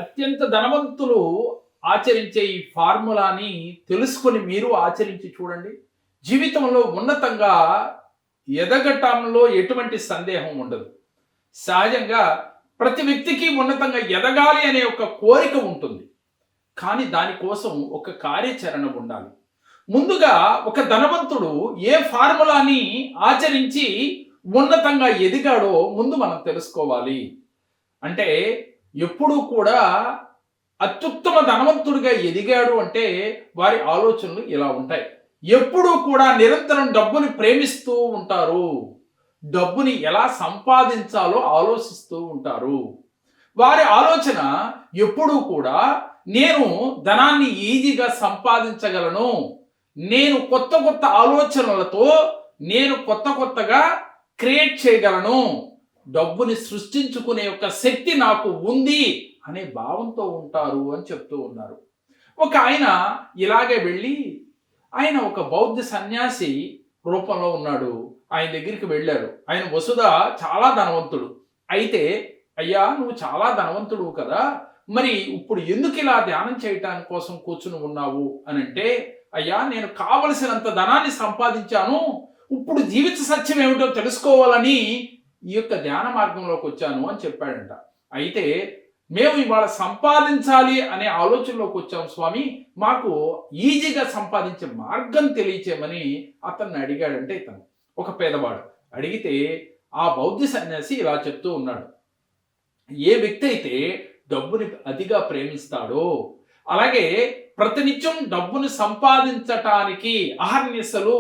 అత్యంత ధనవంతులు ఆచరించే ఈ ఫార్ములాని తెలుసుకొని మీరు ఆచరించి చూడండి. జీవితంలో ఉన్నతంగా ఎదగటంలో ఎటువంటి సందేహం ఉండదు. సహజంగా ప్రతి వ్యక్తికి ఉన్నతంగా ఎదగాలి అనే ఒక కోరిక ఉంటుంది. కానీ దానికోసం ఒక కార్యాచరణ ఉండాలి. ముందుగా ఒక ధనవంతుడు ఏ ఫార్ములాని ఆచరించి ఉన్నతంగా ఎదిగాడో ముందు మనం తెలుసుకోవాలి. అంటే ఎప్పుడూ కూడా అత్యుత్తమ ధనవంతుడిగా ఎదిగాడు అంటే వారి ఆలోచనలు ఇలా ఉంటాయి. ఎప్పుడూ కూడా నిరంతరం డబ్బుని ప్రేమిస్తూ ఉంటారు. డబ్బుని ఎలా సంపాదించాలో ఆలోచిస్తూ ఉంటారు. వారి ఆలోచన ఎప్పుడూ కూడా నేను ధనాన్ని ఈజీగా సంపాదించగలను, నేను కొత్త కొత్త ఆలోచనలతో నేను కొత్తగా క్రియేట్ చేయగలను, డబ్బుని సృష్టించుకునే ఒక శక్తి నాకు ఉంది అనే భావంతో ఉంటారు అని చెప్తూ ఉన్నారు. ఒక ఆయన ఇలాగే వెళ్ళి ఆయన ఒక బౌద్ధ సన్యాసి రూపంలో ఉన్నాడు. ఆయన దగ్గరికి వెళ్ళారు. ఆయన వసుధ చాలా ధనవంతుడు. అయితే అయ్యా నువ్వు చాలా ధనవంతుడు కదా, మరి ఇప్పుడు ఎందుకు ఇలా ధ్యానం చేయటానికి కోసం కూర్చుని ఉన్నావు అని అంటే, అయ్యా నేను కావలసినంత ధనాన్ని సంపాదించాను, ఇప్పుడు జీవిత సత్యం ఏమిటో తెలుసుకోవాలని ఈ యొక్క ధ్యాన మార్గంలోకి వచ్చాను అని చెప్పాడంట. అయితే మేము ఇవాళ సంపాదించాలి అనే ఆలోచనలోకి వచ్చాం స్వామి, మాకు ఈజీగా సంపాదించే మార్గం తెలియచేయమని అతన్ని అడిగాడంటే ఇతను ఒక పేదవాడు అడిగితే ఆ బౌద్ధ సన్యాసి ఇలా చెప్తూ ఉన్నాడు. ఏ వ్యక్తి అయితే డబ్బుని అతిగా ప్రేమిస్తాడో, అలాగే ప్రతినిత్యం డబ్బును సంపాదించటానికి అహర్నిశలు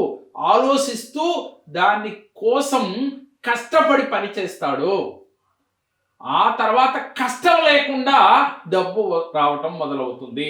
ఆలోచిస్తూ దాని కోసం కష్టపడి పనిచేస్తాడో, ఆ తర్వాత కష్టం లేకుండా డబ్బు రావటం మొదలవుతుంది.